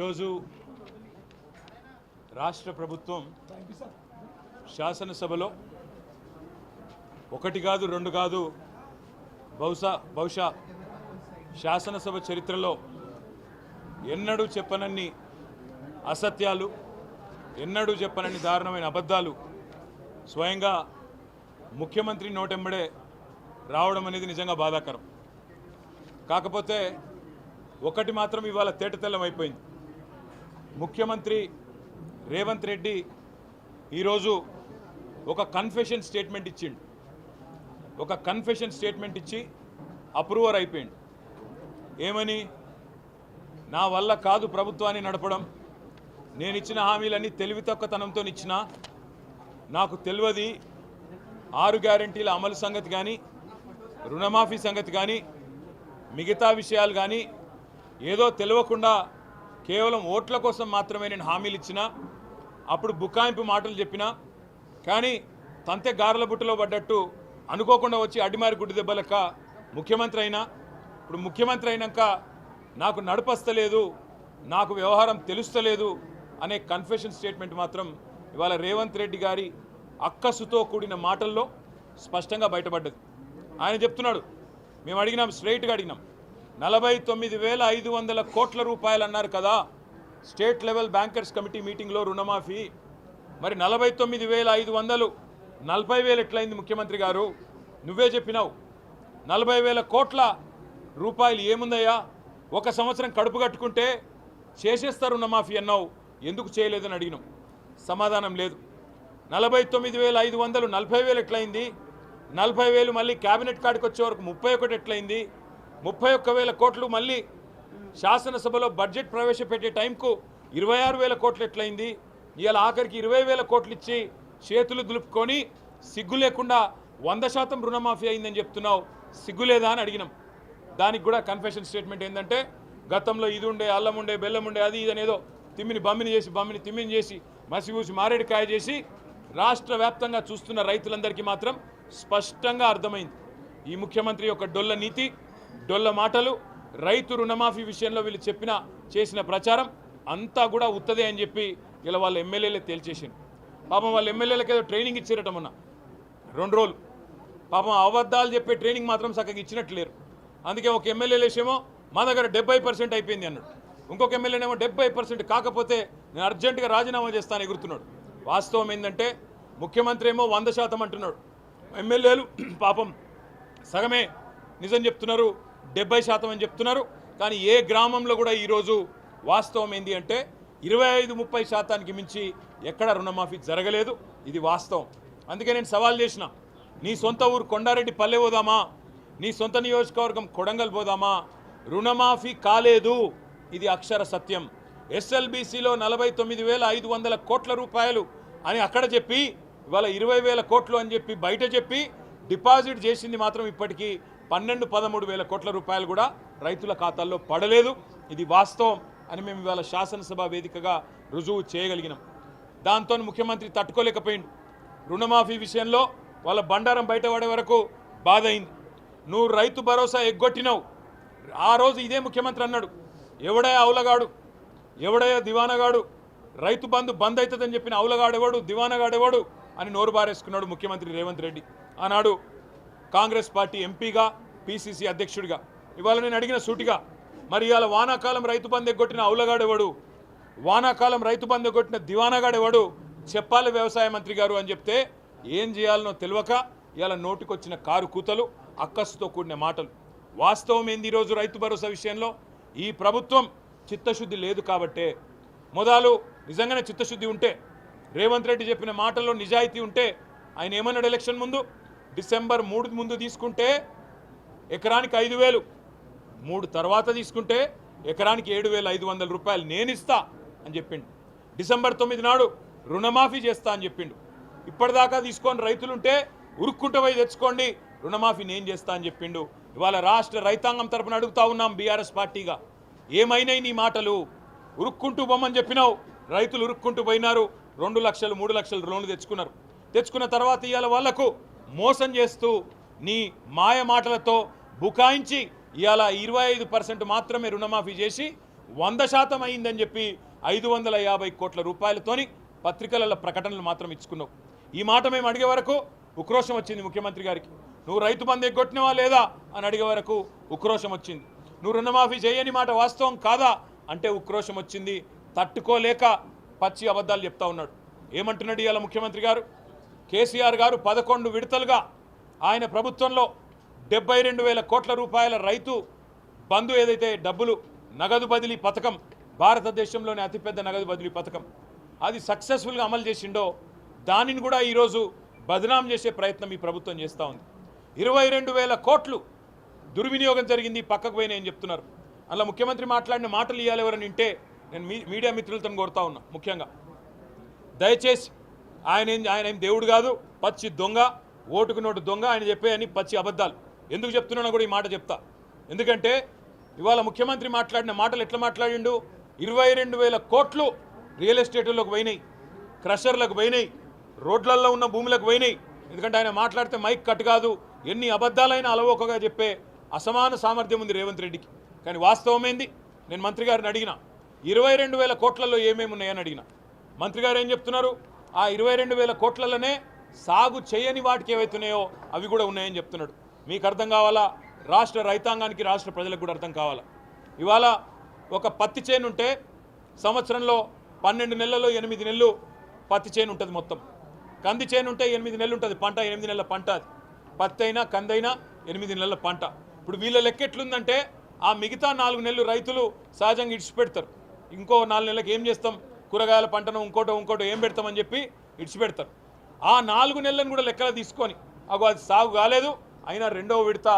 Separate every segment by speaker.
Speaker 1: ఈరోజు రాష్ట్ర ప్రభుత్వం శాసనసభలో ఒకటి కాదు రెండు కాదు బహుశా శాసనసభ చరిత్రలో ఎన్నడూ చెప్పనన్ని అసత్యాలు, ఎన్నడూ చెప్పనన్ని దారుణమైన అబద్ధాలు స్వయంగా ముఖ్యమంత్రి నోటెంబడే రావడం అనేది నిజంగా బాధాకరం. కాకపోతే ఒకటి మాత్రం ఇవాళ తేటతెల్లం అయిపోయింది. ముఖ్యమంత్రి రేవంత్ రెడ్డి ఈరోజు ఒక కన్ఫెషన్ స్టేట్మెంట్ ఇచ్చిండు. ఒక కన్ఫెషన్ స్టేట్మెంట్ ఇచ్చి అప్రూవర్ అయిపోయిండు. ఏమని? నా వల్ల కాదు ప్రభుత్వాన్ని నడపడం, నేను ఇచ్చిన హామీలన్నీ తెలివి తక్కువతనంతో ఇచ్చినా, నాకు తెలియదు 6 గ్యారెంటీల అమలు సంగతి కానీ, రుణమాఫీ సంగతి కానీ, మిగతా విషయాలు కానీ ఏదో తెలియకుండా కేవలం ఓట్ల కోసం మాత్రమే నేను హామీలు ఇచ్చినా, అప్పుడు బుకాయింపు మాటలు చెప్పినా, కానీ తంతె గారెల బుట్టలో పడ్డట్టు అనుకోకుండా వచ్చి అడ్డిమారి గుడ్డి దెబ్బలక ముఖ్యమంత్రి అయినా. ఇప్పుడు ముఖ్యమంత్రి అయినాక నాకు నడపస్తలేదు, నాకు వ్యవహారం తెలుస్తలేదు అనే కన్ఫెషన్ స్టేట్మెంట్ మాత్రం ఇవాళ రేవంత్ రెడ్డి గారి అక్కసుతో కూడిన మాటల్లో స్పష్టంగా బయటపడ్డది. ఆయన చెప్తున్నాడు, మేము అడిగినాం, స్ట్రైట్గా అడిగినాం, 49,500 కోట్ల రూపాయలు అన్నారు కదా స్టేట్ లెవెల్ బ్యాంకర్స్ కమిటీ మీటింగ్లో రుణమాఫీ. మరి 49,500 40,000 ఎట్లయింది ముఖ్యమంత్రి గారు? నువ్వే చెప్పినావు 40,000 కోట్ల రూపాయలు ఏముందయ్యా, ఒక సంవత్సరం కడుపు కట్టుకుంటే చేసేస్తారు రుణమాఫీ అన్నావు, ఎందుకు చేయలేదని అడిగినాం. సమాధానం లేదు. 49,500 40,000 ఎట్లయింది? 40,000 మళ్ళీ క్యాబినెట్ కాడికి వచ్చే వరకు 31 ఎట్లయింది? 31,000 కోట్లు మళ్ళీ శాసనసభలో బడ్జెట్ ప్రవేశపెట్టే టైంకు 26,000 కోట్లు ఎట్లయింది? ఇవాళ ఆఖరికి 20,000 కోట్లు ఇచ్చి చేతులు దులుపుకొని సిగ్గు లేకుండా 100% రుణమాఫీ అయిందని చెప్తున్నావు, సిగ్గులేదా అని అడిగినాం. దానికి కూడా కన్ఫెషన్ స్టేట్మెంట్ ఏంటంటే, గతంలో ఇది ఉండే, అల్లం ఉండే, బెల్లం ఉండే, అది ఇది అనేదో తిమ్మిని తిమ్మిని చేసి మసిగూసి మారేడుకాయ చేసి రాష్ట్ర వ్యాప్తంగా చూస్తున్న రైతులందరికీ మాత్రం స్పష్టంగా అర్థమైంది ఈ ముఖ్యమంత్రి యొక్క డొల్ల నీతి, డొల్ల మాటలు. రైతు రుణమాఫీ విషయంలో వీళ్ళు చేసిన ప్రచారం అంతా కూడా ఉత్తదే అని చెప్పి ఇలా వాళ్ళ ఎమ్మెల్యేలే తేల్చేసింది. పాపం వాళ్ళ ఎమ్మెల్యేలకు ఏదో ట్రైనింగ్ ఇచ్చారట మొన్న 2 రోజులు. పాపం అబద్ధాలు చెప్పే ట్రైనింగ్ మాత్రం చక్కగా ఇచ్చినట్లు లేరు. అందుకే ఒక ఎమ్మెల్యేలేసేమో మా దగ్గర 70% అయిపోయింది అన్నాడు, ఇంకొక ఎమ్మెల్యేనేమో 70% కాకపోతే నేను అర్జెంటుగా రాజీనామా చేస్తాను ఎగురుతున్నాడు. వాస్తవం ఏంటంటే ముఖ్యమంత్రి ఏమో 100% అంటున్నాడు, ఎమ్మెల్యేలు పాపం సగమే నిజం చెప్తున్నారు, 70% అని చెప్తున్నారు. కానీ ఏ గ్రామంలో కూడా ఈరోజు వాస్తవం ఏంటి అంటే 25-30% మించి ఎక్కడ రుణమాఫీ జరగలేదు. ఇది వాస్తవం. అందుకే నేను సవాల్ చేసిన, నీ సొంత ఊరు కొండారెడ్డి పల్లె పోదామా, నీ సొంత నియోజకవర్గం కొడంగల్ పోదామా, రుణమాఫీ కాలేదు, ఇది అక్షర సత్యం. ఎస్ఎల్బీసీలో 49,500 కోట్ల రూపాయలు అని అక్కడ చెప్పి ఇవాళ 20,000 కోట్లు అని చెప్పి బయట చెప్పి డిపాజిట్ చేసింది మాత్రం ఇప్పటికీ 12-13,000 కోట్ల రూపాయలు కూడా రైతుల ఖాతాల్లో పడలేదు. ఇది వాస్తవం అని మేము ఇవాళ శాసనసభ వేదికగా రుజువు చేయగలిగినాం. దాంతో ముఖ్యమంత్రి తట్టుకోలేకపోయింది. రుణమాఫీ విషయంలో వాళ్ళ బండారం బయటపడే వరకు బాధ అయింది. నువ్వు రైతు భరోసా ఎగ్గొట్టినావు. ఆ రోజు ఇదే ముఖ్యమంత్రి అన్నాడు, ఎవడయా అవులగాడు, ఎవడయా దివానగాడు, రైతు బంధు బంద్ అవుతుందని చెప్పిన అవులగాడెవడు, దివానగాడెవడు అని నోరు బారేసుకున్నాడు ముఖ్యమంత్రి రేవంత్ రెడ్డి. ఆనాడు కాంగ్రెస్ పార్టీ ఎంపీగా, పిసిసి అధ్యక్షుడిగా. ఇవాళ నేను అడిగిన సూటిగా, మరి ఇవాళ వానాకాలం రైతు బంధు ఎగ్గొట్టిన అవులగాడెవడు, వానాకాలం రైతు బంధు ఎగ్గొట్టిన దివానగాడెవడు చెప్పాలి వ్యవసాయ మంత్రి గారు అని చెప్తే ఏం చేయాలనో తెలియక ఇవాళ నోటికొచ్చిన కారు కూతలు, అక్కసుతో కూడిన మాటలు. వాస్తవం ఏంది? ఈరోజు రైతు భరోసా విషయంలో ఈ ప్రభుత్వం చిత్తశుద్ధి లేదు కాబట్టే. మొదలు నిజంగానే చిత్తశుద్ధి ఉంటే, రేవంత్ రెడ్డి చెప్పిన మాటల్లో నిజాయితీ ఉంటే, ఆయన ఏమన్నాడు ఎలక్షన్ ముందు, డిసెంబర్ 3 ముందు తీసుకుంటే ఎకరానికి 5,000, 3 తర్వాత తీసుకుంటే ఎకరానికి 7,500 రూపాయలు నేను ఇస్తా అని చెప్పిండు. డిసెంబర్ 9 నాడు రుణమాఫీ చేస్తా అని చెప్పిండు. ఇప్పటిదాకా తీసుకొని రైతులుంటే ఉరుక్కుంటూ పోయి తెచ్చుకోండి, రుణమాఫీ నేను చేస్తా అని చెప్పిండు. ఇవాళ రాష్ట్ర రైతాంగం తరపున అడుగుతా ఉన్నాం బీఆర్ఎస్ పార్టీగా, ఏమైనాయి నీ మాటలు? ఉరుక్కుంటూ బొమ్మని చెప్పినావు, రైతులు ఉరుక్కుంటూ పోయినారు, 2 లక్షలు 3 లక్షలు లోన్లు తెచ్చుకున్న తర్వాత ఇవాళ వాళ్లకు మోసం చేస్తూ నీ మాయ మాటలతో బుకాయించి ఇవాళ 25% మాత్రమే రుణమాఫీ చేసి 100% అయిందని చెప్పి 550 కోట్ల రూపాయలతోని పత్రికల ప్రకటనలు మాత్రం ఇచ్చుకున్నావు. ఈ మాట మేము అడిగే వరకు ఉక్రోషం వచ్చింది ముఖ్యమంత్రి గారికి. నువ్వు రైతు బంధు ఎగ్గొట్టినవా లేదా అని అడిగే వరకు ఉక్రోషం వచ్చింది. నువ్వు రుణమాఫీ చేయని మాట వాస్తవం కాదా అంటే ఉక్రోషం వచ్చింది. తట్టుకోలేక పచ్చి అబద్ధాలు చెప్తా ఉన్నాడు. ఏమంటున్నాడు ఇవాళ ముఖ్యమంత్రి గారు? కేసీఆర్ గారు 11 విడతలుగా ఆయన ప్రభుత్వంలో 72,000 కోట్ల రూపాయల రైతు బంధు ఏదైతే డబ్బులు నగదు బదిలీ పథకం, భారతదేశంలోనే అతిపెద్ద నగదు బదిలీ పథకం, అది సక్సెస్ఫుల్గా అమలు చేసిండో దానిని కూడా ఈరోజు బదనాం చేసే ప్రయత్నం ఈ ప్రభుత్వం చేస్తూ ఉంది. 22,000 కోట్లు దుర్వినియోగం జరిగింది, పక్కకు పోయినాయని చెప్తున్నారు. అలా ముఖ్యమంత్రి మాట్లాడిన మాటలు ఇవ్వాలి ఎవరని వింటే నేను మీడియా మిత్రులతో కోరుతా ఉన్నా. ముఖ్యంగా దయచేసి ఆయన ఏం దేవుడు కాదు, పచ్చి దొంగ, ఓటుకు నోటు దొంగ. ఆయన చెప్పే అని పచ్చి అబద్ధాలు. ఎందుకు చెప్తున్నానో కూడా ఈ మాట చెప్తా. ఎందుకంటే ఇవాళ ముఖ్యమంత్రి మాట్లాడిన మాటలు ఎట్లా మాట్లాడిండు? 22,000 కోట్లు రియల్ ఎస్టేట్లకు పోయినాయి, క్రషర్లకు పోయినాయి, రోడ్లలో ఉన్న భూములకు పోయినాయి. ఎందుకంటే ఆయన మాట్లాడితే మైక్ కట్ కాదు. ఎన్ని అబద్ధాలైనా అలవోకగా చెప్పే అసమాన సామర్థ్యం ఉంది రేవంత్ రెడ్డికి. కానీ వాస్తవమేంది? నేను మంత్రి గారిని అడిగిన 22,000 కోట్లలో ఏమేమి ఉన్నాయని అడిగిన. మంత్రి గారు ఏం చెప్తున్నారు? ఆ 22,000 కోట్లలోనే సాగు చేయని వాటికి ఏవైతున్నాయో అవి కూడా ఉన్నాయని చెప్తున్నాడు. మీకు అర్థం కావాలా? రాష్ట్ర రైతాంగానికి, రాష్ట్ర ప్రజలకు కూడా అర్థం కావాలా? ఇవాళ ఒక పత్తి చేను ఉంటే సంవత్సరంలో 12 నెలల్లో 8 నెలలు పత్తి చేను ఉంటుంది. మొత్తం కంది చేను ఉంటే 8 నెలలు ఉంటుంది పంట. 8 నెలల పంట అది. పత్తి అయినా కందైనా 8 నెలల పంట. ఇప్పుడు వీళ్ళ లెక్క ఎట్లుందంటే ఆ మిగతా 4 నెలలు రైతులు సహజంగా ఇడిచిపెడతారు. ఇంకో 4 నెలలకు ఏం చేస్తాం, కూరగాయల పంటను ఇంకోటో ఏం పెడతామని చెప్పి ఇడిచిపెడతారు. ఆ 4 నెలలను కూడా లెక్కలు తీసుకొని అది సాగు కాలేదు, అయినా రెండవ విడత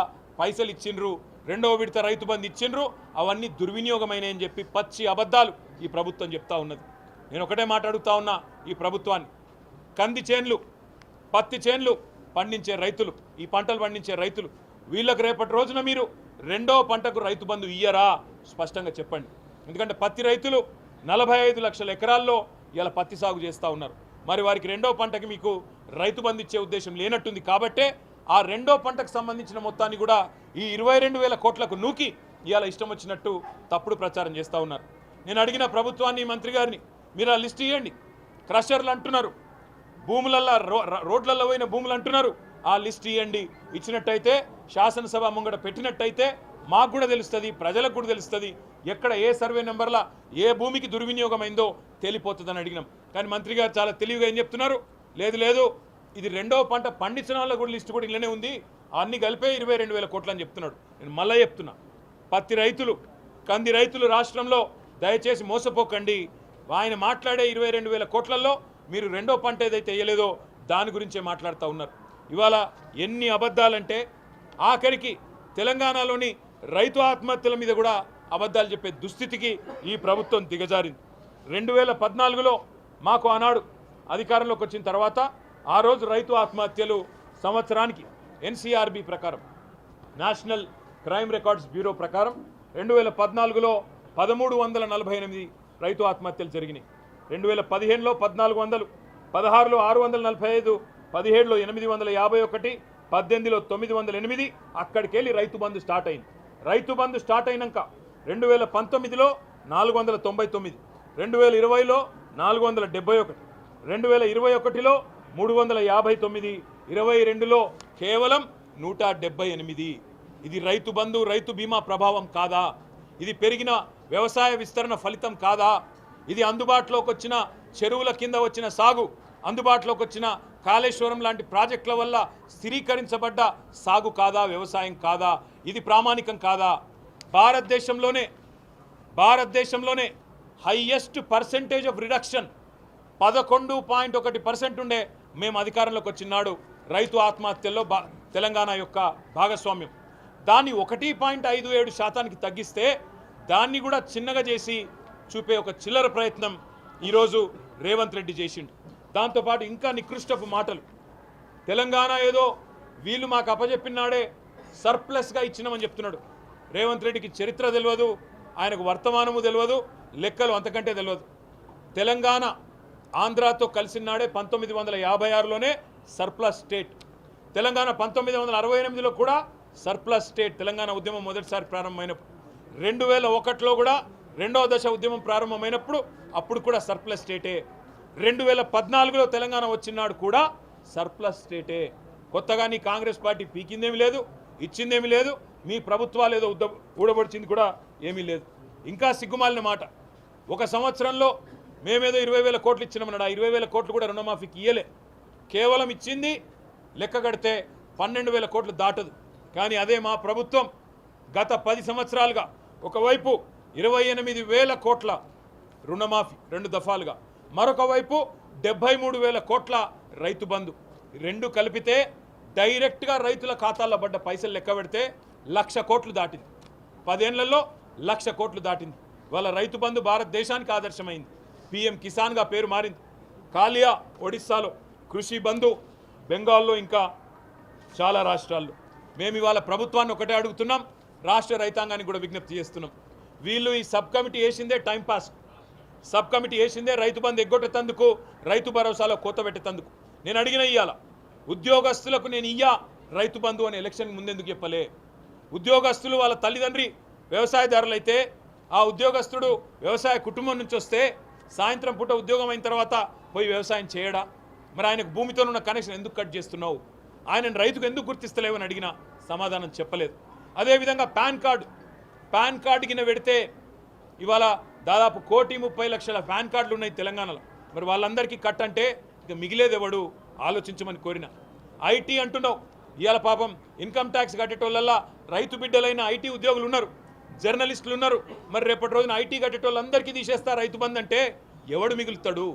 Speaker 1: పైసలు ఇచ్చిండ్రు, రెండవ విడత రైతు బంధు ఇచ్చిండ్రు, అవన్నీ దుర్వినియోగమైనాయని చెప్పి పచ్చి అబద్ధాలు ఈ ప్రభుత్వం చెప్తా ఉన్నది. నేను ఒకటే మాట్లాడుతూ ఉన్నా ఈ ప్రభుత్వాన్ని. కంది చేన్లు, పత్తి చేన్లు పండించే రైతులు, ఈ పంటలు పండించే రైతులు, వీళ్ళకు రేపటి రోజున మీరు రెండో పంటకు రైతు బంధు ఇయ్యరా? స్పష్టంగా చెప్పండి. ఎందుకంటే పత్తి రైతులు 45 లక్షల ఎకరాల్లో ఇలా పత్తి సాగు చేస్తూ ఉన్నారు. మరి వారికి రెండో పంటకి మీకు రైతు బంధు ఇచ్చే ఉద్దేశం లేనట్టుంది. కాబట్టే ఆ రెండో పంటకు సంబంధించిన మొత్తాన్ని కూడా ఈ 22,000 కోట్లకు నూకి ఇవాళ ఇష్టం వచ్చినట్టు తప్పుడు ప్రచారం చేస్తూ ఉన్నారు. నేను అడిగిన ప్రభుత్వాన్ని, మంత్రి గారిని, మీరు ఆ లిస్ట్ ఇవ్వండి. క్రషర్లు అంటున్నారు, భూములల్లో రోడ్లలో పోయిన భూములు అంటున్నారు, ఆ లిస్ట్ ఇవ్వండి. ఇచ్చినట్టయితే శాసనసభ ముంగట పెట్టినట్టయితే మాకు కూడా తెలుస్తుంది, ప్రజలకు కూడా తెలుస్తుంది, ఎక్కడ ఏ సర్వే నెంబర్ల ఏ భూమికి దుర్వినియోగమైందో తేలిపోతుందని అడిగినాం. కానీ మంత్రి గారు చాలా తెలివిగా ఏం చెప్తున్నారు? లేదు ఇది రెండో పంట పండించిన వాళ్ళ కూడా లిస్టు కూడా ఇలానే ఉంది, అన్ని కలిపే 22,000 కోట్లు అని చెప్తున్నాడు. నేను మళ్ళీ చెప్తున్నా, పత్తి రైతులు, కంది రైతులు రాష్ట్రంలో దయచేసి మోసపోకండి. ఆయన మాట్లాడే 22,000 కోట్లలో మీరు రెండో పంట ఏదైతే వేయలేదో దాని గురించే మాట్లాడుతూ ఉన్నారు. ఇవాళ ఎన్ని అబద్ధాలంటే ఆఖరికి తెలంగాణలోని రైతు ఆత్మహత్యల మీద కూడా అబద్ధాలు చెప్పే దుస్థితికి ఈ ప్రభుత్వం దిగజారింది. 2014లో మాకు ఆనాడు అధికారంలోకి వచ్చిన తర్వాత ఆ రోజు రైతు ఆత్మహత్యలు సంవత్సరానికి NCRB ప్రకారం, నేషనల్ క్రైమ్ రికార్డ్స్ బ్యూరో ప్రకారం 2014లో 1348 రైతు ఆత్మహత్యలు జరిగినాయి. 2015లో 1400, 16లో 645, 17లో 851, 18లో 908. అక్కడికి వెళ్ళి రైతు బంధు స్టార్ట్ అయింది. రైతు బంధు స్టార్ట్ అయినాక 2019లో 499, 2020లో 471, 2021లో 359, 22లో కేవలం 178. ఇది రైతు బంధు, రైతు బీమా ప్రభావం కాదా? ఇది పెరిగిన వ్యవసాయ విస్తరణ ఫలితం కాదా? ఇది అందుబాటులోకి వచ్చిన చెరువుల కింద వచ్చిన సాగు, అందుబాటులోకి వచ్చిన కాళేశ్వరం లాంటి ప్రాజెక్టుల వల్ల స్థిరీకరించబడ్డ సాగు కాదా? వ్యవసాయం కాదా? ఇది ప్రామాణికం కాదా? భారతదేశంలోనే హైయెస్ట్ పర్సెంటేజ్ ఆఫ్ రిడక్షన్ 11.1% ఉండే మేము అధికారంలోకి వచ్చినాడు రైతు ఆత్మహత్యల్లో తెలంగాణ యొక్క భాగస్వామ్యం. దాన్ని 1.57% తగ్గిస్తే దాన్ని కూడా చిన్నగా చేసి చూపే ఒక చిల్లర ప్రయత్నం ఈరోజు రేవంత్ రెడ్డి చేసిండు. దాంతోపాటు ఇంకా నికృష్టపు మాటలు. తెలంగాణ ఏదో వీళ్ళు మాకు అప్పచెప్పినాడే సర్ప్లస్గా ఇచ్చినామని చెప్తున్నాడు. రేవంత్ రెడ్డికి చరిత్ర తెలియదు, ఆయనకు వర్తమానము తెలియదు, లెక్కలు అంతకంటే తెలియదు. తెలంగాణ ఆంధ్రాతో కలిసినాడే 1956లోనే సర్ప్లస్ స్టేట్. తెలంగాణ 1968లో కూడా సర్ప్లస్ స్టేట్. తెలంగాణ ఉద్యమం మొదటిసారి ప్రారంభమైనప్పుడు 2001లో కూడా రెండవ దశ ఉద్యమం ప్రారంభమైనప్పుడు అప్పుడు కూడా సర్ప్లస్ స్టేటే. 2014లో తెలంగాణ వచ్చినాడు కూడా సర్ప్లస్ స్టేటే. కొత్తగా నీ కాంగ్రెస్ పార్టీ పీకిందేమీ లేదు, ఇచ్చిందేమీ లేదు, మీ ప్రభుత్వాలు ఏదో ఊడబడిచింది కూడా ఏమీ లేదు. ఇంకా సిగ్గుమాలిన మాట, ఒక సంవత్సరంలో మేమేదో 20,000 కోట్లు ఇచ్చినామన్నాడు. ఆ 20,000 కోట్లు కూడా రుణమాఫీకి ఇయ్యలే. కేవలం ఇచ్చింది లెక్క కడితే 12,000 కోట్లు దాటదు. కానీ అదే మా ప్రభుత్వం గత 10 సంవత్సరాలుగా ఒకవైపు 28,000 కోట్ల రుణమాఫీ 2 దఫాలుగా, మరొక వైపు 73,000 కోట్ల రైతు బంధు, రెండు కలిపితే డైరెక్ట్గా రైతుల ఖాతాల్లో పడ్డ పైసలు లెక్క పెడితే 1,00,000 కోట్లు దాటింది. 10 ఏళ్లలో 1,00,000 కోట్లు దాటింది. వాళ్ళ రైతు బంధు భారతదేశానికి ఆదర్శమైంది. PM కిసాన్గా పేరు మారింది. కాలియా ఒడిస్సాలో, కృషి బంధు బెంగాల్లో, ఇంకా చాలా రాష్ట్రాల్లో. మేము ఇవాళ ప్రభుత్వాన్ని ఒకటే అడుగుతున్నాం, రాష్ట్ర రైతాంగానికి కూడా విజ్ఞప్తి చేస్తున్నాం. వీళ్ళు ఈ సబ్ కమిటీ వేసిందే టైంపాస్. సబ్ కమిటీ వేసిందే రైతు బంధు ఎగ్గొట్టేందుకు, రైతు భరోసాలో కోత పెట్టేందుకు. నేను అడిగిన ఇయ్యాల ఉద్యోగస్తులకు నేను రైతు బంధు అని ఎలక్షన్ ముందెందుకు చెప్పలే? ఉద్యోగస్తులు వాళ్ళ తల్లిదండ్రి వ్యవసాయదారులు అయితే ఆ ఉద్యోగస్తుడు వ్యవసాయ కుటుంబం నుంచి వస్తే సాయంత్రం పూట ఉద్యోగం అయిన తర్వాత పోయి వ్యవసాయం చేయడా? మరి ఆయనకు భూమితో ఉన్న కనెక్షన్ ఎందుకు కట్ చేస్తున్నావు? ఆయనను రైతుకు ఎందుకు గుర్తిస్తలేవని అడిగినా సమాధానం చెప్పలేదు. అదేవిధంగా పాన్ కార్డు కింద పెడితే ఇవాళ దాదాపు 1,30,00,000 పాన్ కార్డులు ఉన్నాయి తెలంగాణలో. మరి వాళ్ళందరికీ కట్ అంటే ఇక మిగిలేదెవడు ఆలోచించమని కోరిన. ఐటీ అంటున్నావు, ఇవాళ పాపం ఇన్కమ్ ట్యాక్స్ కట్టేటోళ్ళల్లా రైతు బిడ్డలైన ఐటీ ఉద్యోగులు ఉన్నారు, జర్నలిస్టులు ఉన్నారు. మరి రేపటి రోజున ఐటీ కట్టేటోళ్ళందరికీ తీసేస్తారు రైతు బంధు అంటే ఎవడు మిగులుతాడు?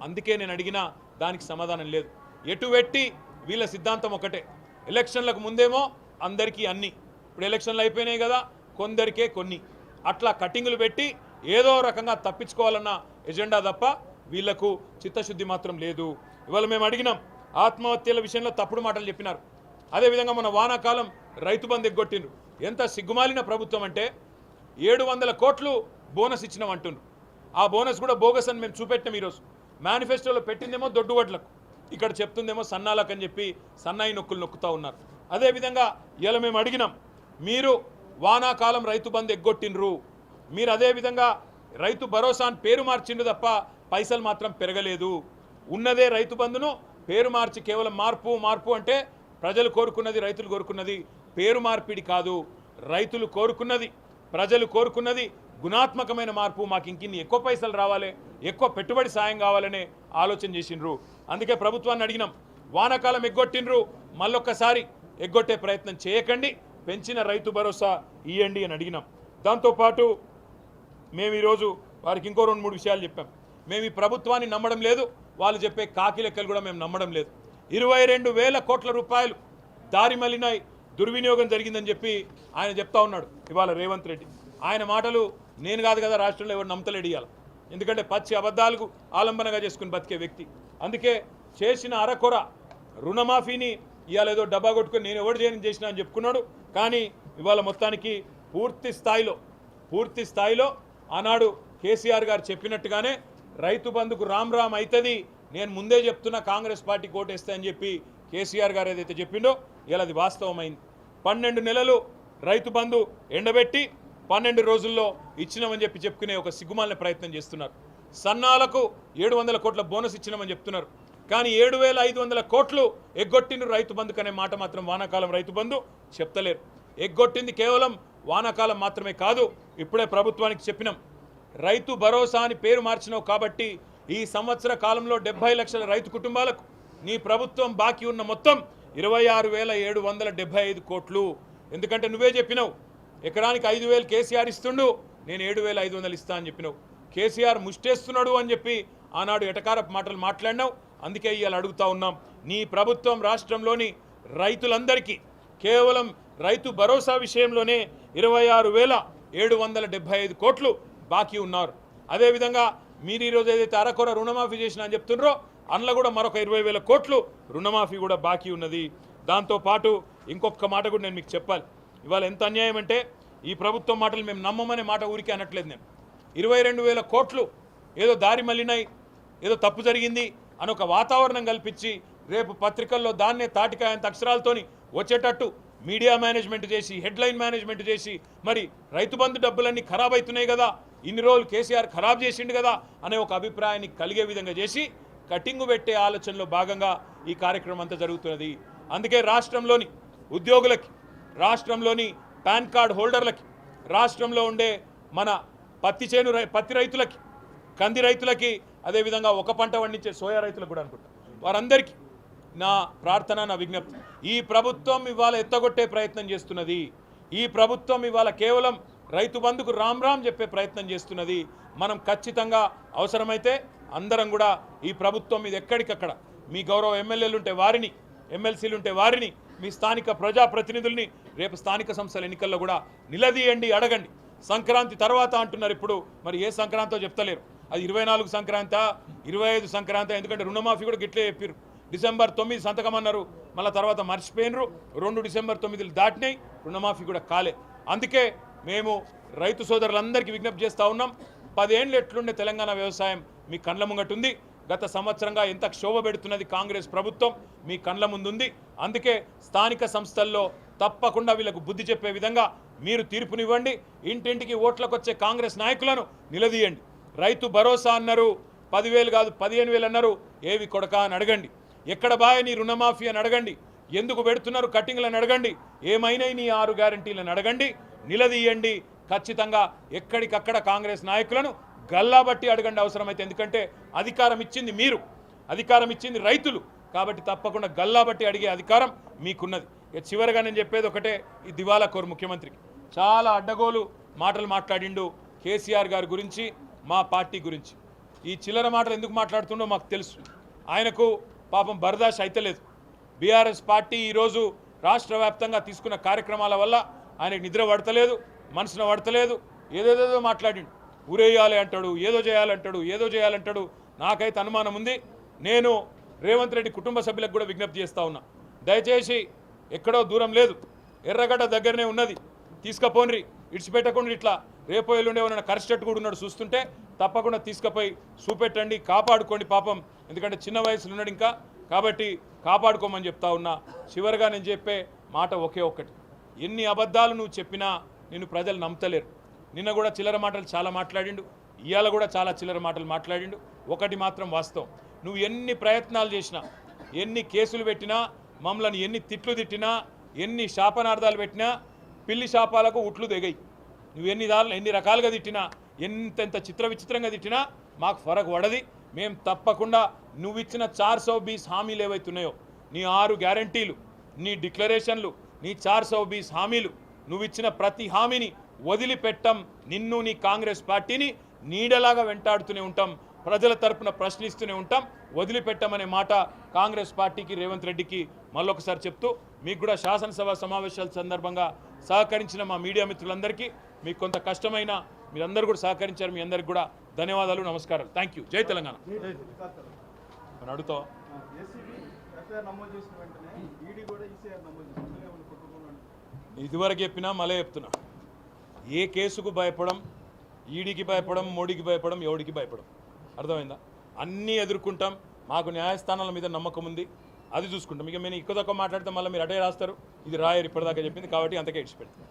Speaker 1: అందుకే నేను అడిగిన దానికి సమాధానం లేదు. ఎటు పెట్టి వీళ్ళ సిద్ధాంతం ఒకటే, ఎలక్షన్లకు ముందేమో అందరికీ అన్ని, ఇప్పుడు ఎలక్షన్లు అయిపోయినాయి కదా కొందరికే కొన్ని, అట్లా కటింగులు పెట్టి ఏదో రకంగా తప్పించుకోవాలన్న ఎజెండా తప్ప వీళ్లకు చిత్తశుద్ధి మాత్రం లేదు. ఇవాళ మేము అడిగినాం, ఆత్మహత్యల విషయంలో తప్పుడు మాటలు చెప్పినారు. అదేవిధంగా మన వానాకాలం రైతు బంధు ఎగ్గొట్టిండ్రు. ఎంత సిగ్గుమాలిన ప్రభుత్వం అంటే 700 కోట్లు బోనస్ ఇచ్చినాం అంటున్నారు. ఆ బోనస్ కూడా బోగస్ అని మేము చూపెట్టాం. ఈరోజు మేనిఫెస్టోలో పెట్టిందేమో దొడ్డువడ్లకు, ఇక్కడ చెప్తుందేమో సన్నాలకు అని చెప్పి సన్నాయి నొక్కులు నొక్కుతూ ఉన్నారు. అదేవిధంగా ఇలా మేము అడిగినాం, మీరు వానాకాలం రైతు బంధు ఎగ్గొట్టిండ్రు, మీరు అదేవిధంగా రైతు భరోసా అని పేరు మార్చిండ్రు తప్ప పైసలు మాత్రం పెరగలేదు. ఉన్నదే రైతు బంధును పేరు మార్చి కేవలం మార్పు అంటే ప్రజలు కోరుకున్నది, రైతులు కోరుకున్నది పేరు మార్పిడి కాదు. రైతులు కోరుకున్నది, ప్రజలు కోరుకున్నది గుణాత్మకమైన మార్పు. మాకు ఇంకిన్ని ఎక్కువ పైసలు రావాలి, ఎక్కువ పెట్టుబడి సాయం కావాలనే ఆలోచన చేసిండ్రు. అందుకే ప్రభుత్వాన్ని అడిగినాం, వానాకాలం ఎగ్గొట్టిండ్రు, మళ్ళొక్కసారి ఎగ్గొట్టే ప్రయత్నం చేయకండి, పెంచిన రైతు భరోసా ఇవ్వండి అని అడిగినాం. దాంతోపాటు మేము ఈరోజు వారికి ఇంకో 2-3 విషయాలు చెప్పాం. మేము ఈ ప్రభుత్వాన్ని నమ్మడం లేదు, వాళ్ళు చెప్పే కాకి లెక్కలు కూడా మేము నమ్మడం లేదు. 22,000 కోట్ల రూపాయలు దారి మళ్ళినాయి, దుర్వినియోగం జరిగిందని చెప్పి ఆయన చెప్తా ఉన్నాడు ఇవాళ రేవంత్ రెడ్డి. ఆయన మాటలు నేను కాదు కదా రాష్ట్రంలో ఎవరు నమ్మతలేడు ఇవ్వాలి, ఎందుకంటే పచ్చి అబద్ధాలకు ఆలంబనగా చేసుకుని బతికే వ్యక్తి. అందుకే చేసిన అరకొర రుణమాఫీని ఇవాళ ఏదో డబ్బా కొట్టుకొని నేను ఎవరు చేసినా అని చెప్పుకున్నాడు. కానీ ఇవాళ మొత్తానికి పూర్తి స్థాయిలో ఆనాడు కేసీఆర్ గారు చెప్పినట్టుగానే రైతు బంధుకు రామ్ అవుతుంది, నేను ముందే చెప్తున్నా కాంగ్రెస్ పార్టీ కోటేస్తా అని చెప్పి కేసీఆర్ గారు ఏదైతే చెప్పిండో ఇలా అది వాస్తవమైంది. 12 నెలలు రైతు బంధు ఎండబెట్టి 12 రోజుల్లో ఇచ్చినామని చెప్పుకునే ఒక సిగ్గుమాలిన ప్రయత్నం చేస్తున్నారు. సన్నాలకు 700 కోట్ల బోనస్ ఇచ్చినామని చెప్తున్నారు. కానీ 7,500 కోట్లు ఎగ్గొట్టిన రైతు బంధుకు అనే మాట మాత్రం వానాకాలం రైతు బంధు చెప్తలేరు. ఎగ్గొట్టింది కేవలం వానాకాలం మాత్రమే కాదు, ఇప్పుడే ప్రభుత్వానికి చెప్పినాం, రైతు భరోసా అని పేరు మార్చినావు కాబట్టి ఈ సంవత్సర కాలంలో 70 లక్షల రైతు కుటుంబాలకు నీ ప్రభుత్వం బాకీ ఉన్న మొత్తం 26,775 కోట్లు. ఎందుకంటే నువ్వే చెప్పినావు ఎకరానికి 5,000 కేసీఆర్ ఇస్తుండు, నేను 7,500 ఇస్తా అని చెప్పినావు. కేసీఆర్ ముష్టేస్తున్నాడు అని చెప్పి ఆనాడు ఎటకారపు మాటలు మాట్లాడినావు. అందుకే ఇవాళ అడుగుతా ఉన్నాం, నీ ప్రభుత్వం రాష్ట్రంలోని రైతులందరికీ కేవలం రైతు భరోసా విషయంలోనే 26,775 కోట్లు బాకీ ఉన్నారు. అదేవిధంగా మీరు ఈరోజు ఏదైతే అరకొర రుణమాఫీ చేసినా అని చెప్తున్నారో అందులో కూడా మరొక 20,000 కోట్లు రుణమాఫీ కూడా బాకీ ఉన్నది. దాంతోపాటు ఇంకొక మాట కూడా నేను మీకు చెప్పాలి. ఇవాళ ఎంత అన్యాయం అంటే ఈ ప్రభుత్వం మాటలు మేము నమ్మమనే మాట ఊరికే అనట్లేదు. నేను 22,000 కోట్లు ఏదో దారి మళ్ళినాయి, ఏదో తప్పు జరిగింది అని ఒక వాతావరణం కల్పించి రేపు పత్రికల్లో దాన్నే తాటికాయంత అక్షరాలతోని వచ్చేటట్టు మీడియా మేనేజ్మెంట్ చేసి, హెడ్లైన్ మేనేజ్మెంట్ చేసి, మరి రైతు బంధు డబ్బులన్నీ ఖరాబ్ అవుతున్నాయి కదా ఇన్ని రోజులు కేసీఆర్ ఖరాబ్ చేసిండు కదా అనే ఒక అభిప్రాయాన్ని కలిగే విధంగా చేసి కటింగు పెట్టే ఆలోచనలో భాగంగా ఈ కార్యక్రమం అంతా జరుగుతున్నది. అందుకే రాష్ట్రంలోని ఉద్యోగులకి, రాష్ట్రంలోని పాన్ కార్డ్ హోల్డర్లకి, రాష్ట్రంలో ఉండే మన పత్తి రైతులకి, కంది రైతులకి, అదేవిధంగా ఒక పంట పండించే సోయా రైతులకు కూడా అనుకుంటా వారందరికీ నా ప్రార్థన, నా విజ్ఞప్తి, ఈ ప్రభుత్వం ఇవాళ ఎత్తగొట్టే ప్రయత్నం చేస్తున్నది. ఈ ప్రభుత్వం ఇవాళ కేవలం రైతు బంధుకు రామ్ రామ్ చెప్పే ప్రయత్నం చేస్తున్నది. మనం ఖచ్చితంగా అవసరమైతే అందరం కూడా ఈ ప్రభుత్వం మీద ఎక్కడికక్కడ మీ గౌరవ ఎమ్మెల్యేలు ఉంటే వారిని, ఎమ్మెల్సీలు ఉంటే వారిని, మీ స్థానిక ప్రజాప్రతినిధుల్ని రేపు స్థానిక సంస్థల ఎన్నికల్లో కూడా నిలదీయండి, అడగండి. సంక్రాంతి తర్వాత అంటున్నారు, ఇప్పుడు మరి ఏ సంక్రాంతో చెప్తలేరు. అది 24 సంక్రాంతి, 25 సంక్రాంతి, ఎందుకంటే రుణమాఫీ కూడా గిట్లే చెప్పారు. డిసెంబర్ 9 సంతకం అన్నారు, మళ్ళీ తర్వాత మర్చిపోయినరు. 2 డిసెంబర్ 9 దాటినాయి, రుణమాఫీ కూడా కాలే. అందుకే మేము రైతు సోదరులందరికీ విజ్ఞప్తి చేస్తూ ఉన్నాం. 10 ఏళ్ళు ఎట్లుండే తెలంగాణ వ్యవసాయం మీ కండ్ల ముంగటుంది. గత సంవత్సరంగా ఎంత క్షోభ పెడుతున్నది కాంగ్రెస్ ప్రభుత్వం మీ కండ్ల ముందుంది. అందుకే స్థానిక సంస్థల్లో తప్పకుండా వీళ్ళకు బుద్ధి చెప్పే విధంగా మీరు తీర్పునివ్వండి. ఇంటింటికి ఓట్లకు వచ్చే కాంగ్రెస్ నాయకులను నిలదీయండి. రైతు భరోసా అన్నారు, 10,000 కాదు 15,000 అన్నారు, ఏవి కొడక అని అడగండి. ఎక్కడ బాయ్ నీ రుణమాఫీ అని అడగండి. ఎందుకు పెడుతున్నారు కట్టింగ్లను అడగండి. ఏమైనా నీ 6 గ్యారంటీలను అడగండి, నిలదీయండి. ఖచ్చితంగా ఎక్కడికక్కడ కాంగ్రెస్ నాయకులను గల్లాబట్టి అడగండి అవసరమైతే. ఎందుకంటే అధికారం ఇచ్చింది మీరు, అధికారం ఇచ్చింది రైతులు, కాబట్టి తప్పకుండా గల్లాబట్టి అడిగే అధికారం మీకున్నది. చివరిగా నేను చెప్పేది ఒకటే, ఈ దివాలా కోరు ముఖ్యమంత్రికి చాలా అడ్డగోలు మాటలు మాట్లాడిండు కేసీఆర్ గారి గురించి, మా పార్టీ గురించి. ఈ చిల్లర మాటలు ఎందుకు మాట్లాడుతుండో మాకు తెలుసు. ఆయనకు పాపం బర్దాష్ అయితలేదు. బీఆర్ఎస్ పార్టీ ఈరోజు రాష్ట్ర వ్యాప్తంగా తీసుకున్న కార్యక్రమాల వల్ల ఆయనకు నిద్ర పడతలేదు, మనసున పడతలేదు. ఏదేదో మాట్లాడిండు, ఊరేయాలి అంటాడు, ఏదో చేయాలంటాడు, ఏదో చేయాలంటాడు. నాకైతే అనుమానం ఉంది. నేను రేవంత్ రెడ్డి కుటుంబ సభ్యులకు కూడా విజ్ఞప్తి చేస్తూ ఉన్నా, దయచేసి ఎక్కడో దూరం లేదు, ఎర్రగడ్డ దగ్గరనే ఉన్నది, తీసుకుపోండి, ఇడిచిపెట్టకుండా. ఇట్లా రేపు ఎల్లుండే ఉన్న కరిస్టెట్ కూడా ఉన్నాడు చూస్తుంటే, తప్పకుండా తీసుకుపోయి చూపెట్టండి, కాపాడుకోండి పాపం. ఎందుకంటే చిన్న వయసులో ఉన్నాడు ఇంకా, కాబట్టి కాపాడుకోమని చెప్తా ఉన్నా. చివరిగా నేను చెప్పే మాట ఒకే ఒక్కటి, ఎన్ని అబద్ధాలు నువ్వు చెప్పినా నిన్ను ప్రజలు నమ్మతలేరు. నిన్న కూడా చిల్లర మాటలు చాలా మాట్లాడిండు, ఇవాళ కూడా చాలా చిల్లర మాటలు మాట్లాడిండు. ఒకటి మాత్రం వాస్తవం, నువ్వు ఎన్ని ప్రయత్నాలు చేసినా, ఎన్ని కేసులు పెట్టినా, మమ్మల్ని ఎన్ని తిట్లు తిట్టినా, ఎన్ని శాపనార్థాలు పెట్టినా, పిల్లి శాపాలకు ఉట్లు దిగాయి. నువ్వు ఎన్ని రకాలుగా తిట్టినా, ఎంతెంత విచిత్రంగా తిట్టినా మాకు ఫరక్ పడది. మేము తప్పకుండా నువ్వు ఇచ్చిన 420 హామీలు ఏవైతున్నాయో, నీ 6 గ్యారంటీలు, నీ డిక్లరేషన్లు, నీ 420 హామీలు, నువ్వు ఇచ్చిన ప్రతి హామీని వదిలిపెట్టం. నిన్ను, నీ కాంగ్రెస్ పార్టీని నీడలాగా వెంటాడుతూనే ఉంటాం, ప్రజల తరపున ప్రశ్నిస్తూనే ఉంటాం. వదిలిపెట్టమనే మాట కాంగ్రెస్ పార్టీకి, రేవంత్ రెడ్డికి మళ్ళొకసారి చెప్తూ, మీకు కూడా శాసనసభ సమావేశాల సందర్భంగా సహకరించిన మా మీడియా మిత్రులందరికీ, మీకు కొంత కష్టమైన మీరందరూ కూడా సహకరించారు. మీ అందరికి కూడా ధన్యవాదాలు, నమస్కారం. Thank you. జై తెలంగాణ. అడుగుతా ఇదివరకు చెప్పినా మళ్ళీ చెప్తున్నా, ఏ కేసుకు భయపడం, ఈడీకి భయపడం, మోడీకి భయపడం, ఎవడికి భయపడం. అర్థమైందా? అన్నీ ఎదుర్కొంటాం. మాకు న్యాయస్థానాల మీద నమ్మకం ఉంది, అది చూసుకుంటాం. ఇక మేము ఎక్కువ తక్కువ మాట్లాడితే మళ్ళీ మీరు అటే రాస్తారు, ఇది రాయరు ఇప్పటిదాకా చెప్పింది, కాబట్టి అంతకే ఇడిచిపెడతాం.